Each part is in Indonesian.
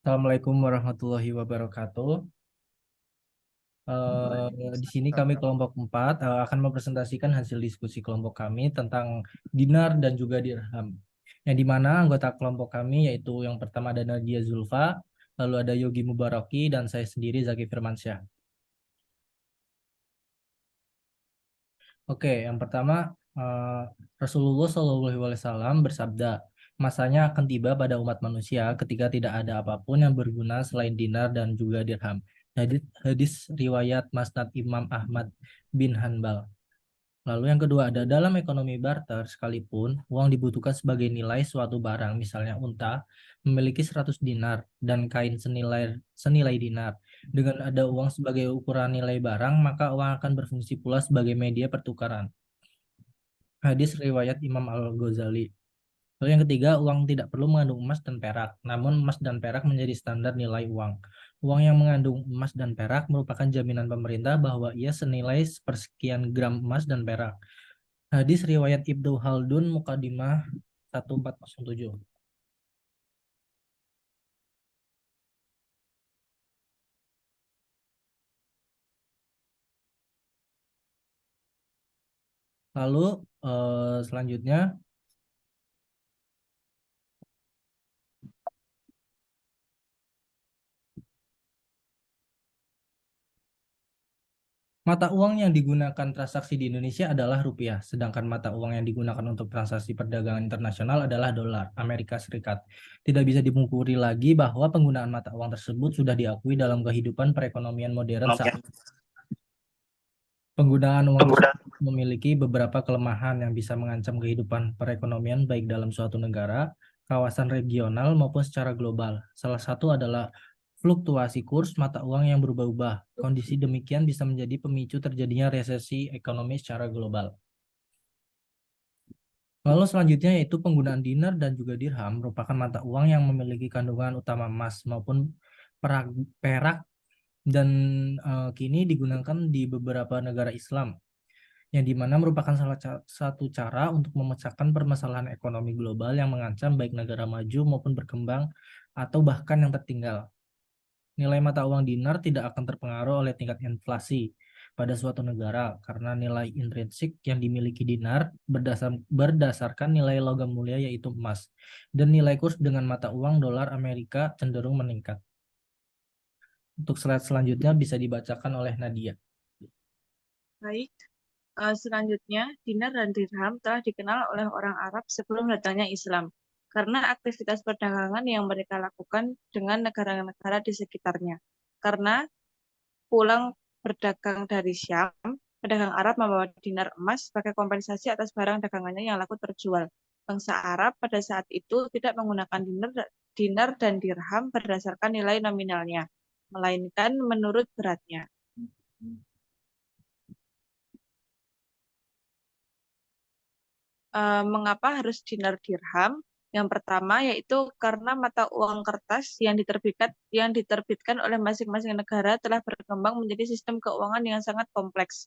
Assalamualaikum warahmatullahi wabarakatuh. Di sini kami kelompok 4 akan mempresentasikan hasil diskusi kelompok kami tentang dinar dan juga dirham. Yang di mana anggota kelompok kami yaitu yang pertama ada Nadia Zulfa, lalu ada Yogi Mubaraki, dan saya sendiri Zaki Firmansyah. Oke, yang pertama Rasulullah SAW bersabda, masanya akan tiba pada umat manusia ketika tidak ada apapun yang berguna selain dinar dan juga dirham. Hadis riwayat Musnad Imam Ahmad bin Hanbal. Lalu yang kedua ada dalam ekonomi barter sekalipun uang dibutuhkan sebagai nilai suatu barang, misalnya unta memiliki 100 dinar dan kain senilai dinar. Dengan ada uang sebagai ukuran nilai barang, maka uang akan berfungsi pula sebagai media pertukaran. Hadis riwayat Imam Al-Ghazali. Lalu yang ketiga, uang tidak perlu mengandung emas dan perak, namun emas dan perak menjadi standar nilai uang. Uang yang mengandung emas dan perak merupakan jaminan pemerintah bahwa ia senilai sepersekian gram emas dan perak. Hadis riwayat Ibnu Haldun Mukadimah 1407. Lalu selanjutnya mata uang yang digunakan transaksi di Indonesia adalah rupiah, sedangkan mata uang yang digunakan untuk transaksi perdagangan internasional adalah dolar Amerika Serikat. Tidak bisa dipungkiri lagi bahwa penggunaan mata uang tersebut sudah diakui dalam kehidupan perekonomian modern saat penggunaan uang tersebut memiliki beberapa kelemahan yang bisa mengancam kehidupan perekonomian baik dalam suatu negara, kawasan regional maupun secara global. Salah satu adalah fluktuasi kurs mata uang yang berubah-ubah. Kondisi demikian bisa menjadi pemicu terjadinya resesi ekonomi secara global. Lalu selanjutnya yaitu penggunaan dinar dan juga dirham merupakan mata uang yang memiliki kandungan utama emas maupun perak dan kini digunakan di beberapa negara Islam, yang dimana merupakan salah satu cara untuk memecahkan permasalahan ekonomi global yang mengancam baik negara maju maupun berkembang atau bahkan yang tertinggal. Nilai mata uang dinar tidak akan terpengaruh oleh tingkat inflasi pada suatu negara karena nilai intrinsik yang dimiliki dinar berdasarkan nilai logam mulia yaitu emas, dan nilai kurs dengan mata uang dolar Amerika cenderung meningkat. Untuk slide selanjutnya bisa dibacakan oleh Nadia. Baik, selanjutnya dinar dan dirham telah dikenal oleh orang Arab sebelum datangnya Islam karena aktivitas perdagangan yang mereka lakukan dengan negara-negara di sekitarnya. Karena pulang berdagang dari Syam, pedagang Arab membawa dinar emas sebagai kompensasi atas barang dagangannya yang laku terjual. Bangsa Arab pada saat itu tidak menggunakan dinar dan dirham berdasarkan nilai nominalnya, melainkan menurut beratnya. Mengapa harus dinar dirham? Yang pertama yaitu karena mata uang kertas yang diterbitkan oleh masing-masing negara telah berkembang menjadi sistem keuangan yang sangat kompleks.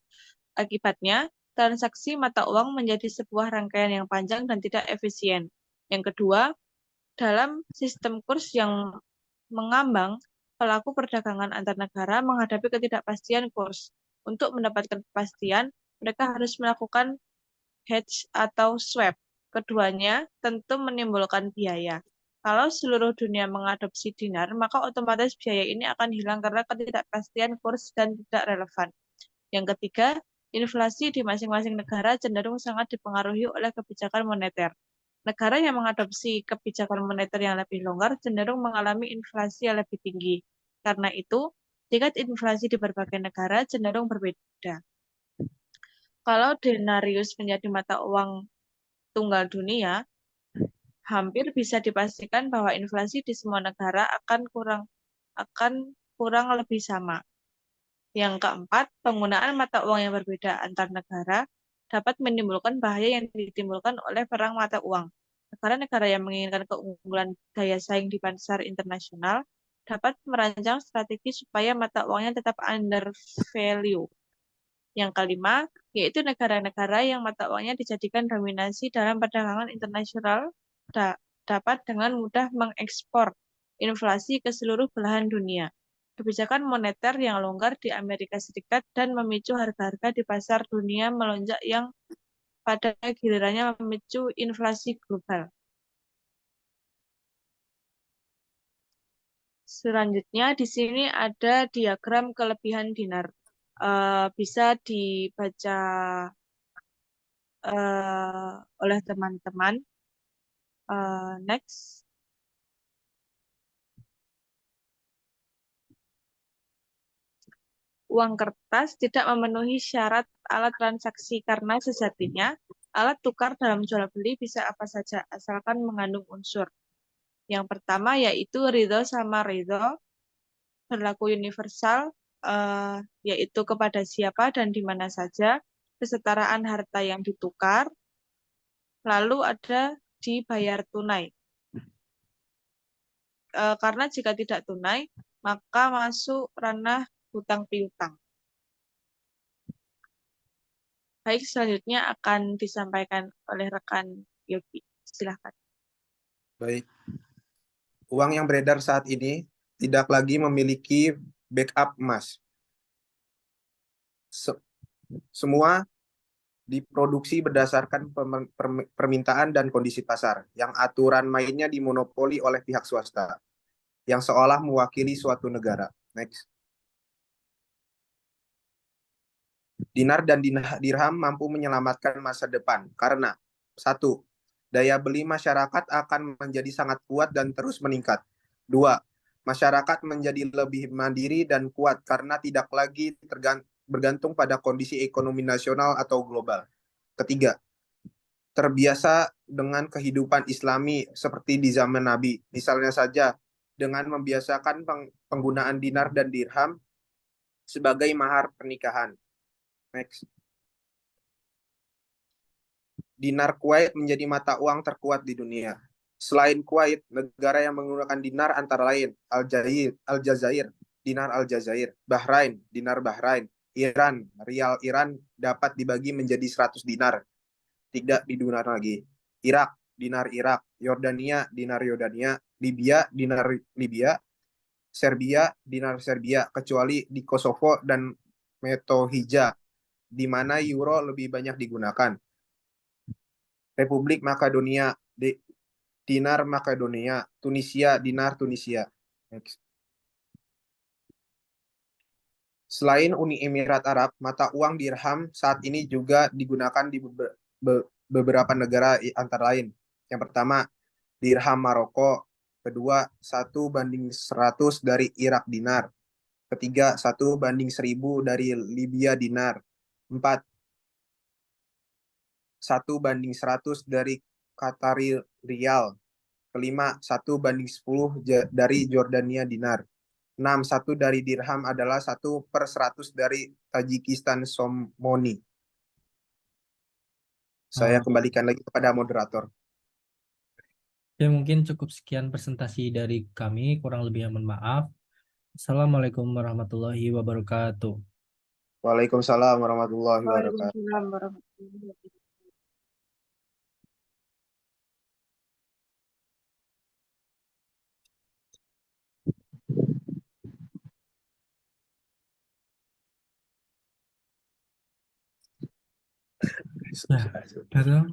Akibatnya, transaksi mata uang menjadi sebuah rangkaian yang panjang dan tidak efisien. Yang kedua, dalam sistem kurs yang mengambang, pelaku perdagangan antar negara menghadapi ketidakpastian kurs. Untuk mendapatkan kepastian, mereka harus melakukan hedge atau swap. Keduanya tentu menimbulkan biaya. Kalau seluruh dunia mengadopsi dinar, maka otomatis biaya ini akan hilang karena ketidakpastian kurs dan tidak relevan. Yang ketiga, inflasi di masing-masing negara cenderung sangat dipengaruhi oleh kebijakan moneter. Negara yang mengadopsi kebijakan moneter yang lebih longgar cenderung mengalami inflasi yang lebih tinggi. Karena itu, tingkat inflasi di berbagai negara cenderung berbeda. Kalau denarius menjadi mata uang tunggal dunia, hampir bisa dipastikan bahwa inflasi di semua negara akan kurang lebih sama. Yang keempat, penggunaan mata uang yang berbeda antar negara dapat menimbulkan bahaya yang ditimbulkan oleh perang mata uang. Negara-negara yang menginginkan keunggulan daya saing di pasar internasional dapat merancang strategi supaya mata uangnya tetap under value. Yang kelima, yaitu negara-negara yang mata uangnya dijadikan dominasi dalam perdagangan internasional dapat dengan mudah mengekspor inflasi ke seluruh belahan dunia. Kebijakan moneter yang longgar di Amerika Serikat dan memicu harga-harga di pasar dunia melonjak yang pada gilirannya memicu inflasi global. Selanjutnya di sini ada diagram kelebihan dinar. Bisa dibaca oleh teman-teman. Next. Uang kertas tidak memenuhi syarat alat transaksi karena sejatinya alat tukar dalam jual beli bisa apa saja asalkan mengandung unsur. Yang pertama yaitu ridho sama ridho, berlaku universal, yaitu kepada siapa dan di mana saja, kesetaraan harta yang ditukar, lalu ada dibayar tunai. Karena jika tidak tunai, maka masuk ranah hutang piutang. Baik, selanjutnya akan disampaikan oleh rekan Yogi. Silahkan. Baik. Uang yang beredar saat ini tidak lagi memiliki backup emas. Semua diproduksi berdasarkan permintaan dan kondisi pasar, yang aturan mainnya dimonopoli oleh pihak swasta, yang seolah mewakili suatu negara. Next. Dinar dan dirham mampu menyelamatkan masa depan karena satu, daya beli masyarakat akan menjadi sangat kuat dan terus meningkat. Dua, masyarakat menjadi lebih mandiri dan kuat karena tidak lagi bergantung pada kondisi ekonomi nasional atau global. Ketiga, terbiasa dengan kehidupan Islami seperti di zaman Nabi. Misalnya saja dengan membiasakan penggunaan dinar dan dirham sebagai mahar pernikahan. Next. Dinar Kuwait menjadi mata uang terkuat di dunia. Selain Kuwait, negara yang menggunakan dinar antara lain Aljazair, dinar Aljazair, Bahrain, dinar Bahrain, Iran, rial Iran dapat dibagi menjadi 100 dinar, tidak didunar lagi. Irak, dinar Irak, Yordania, dinar Yordania, Libya, dinar Libya, Serbia, dinar Serbia, kecuali di Kosovo dan Metohija, di mana euro lebih banyak digunakan. Republik Makedonia, dinar Makedonia, Tunisia, dinar Tunisia. Next. Selain Uni Emirat Arab, mata uang dirham saat ini juga digunakan di beberapa negara antara lain. Yang pertama, dirham Maroko. Kedua, 1:100 dari Irak dinar. Ketiga, 1:1000 dari Libya dinar. Empat, 1:100 dari Qatari Rial. Kelima, 1:10 dari Jordania dinar. 6, 1 dari dirham adalah 1/100 dari Tajikistan Somoni. Saya kembalikan lagi kepada moderator. Ya, mungkin cukup sekian presentasi dari kami, kurang lebihnya mohon maaf. Assalamualaikum warahmatullahi wabarakatuh. Waalaikumsalam warahmatullahi wabarakatuh. Waalaikumsalam warahmatullahi wabarakatuh. Nah,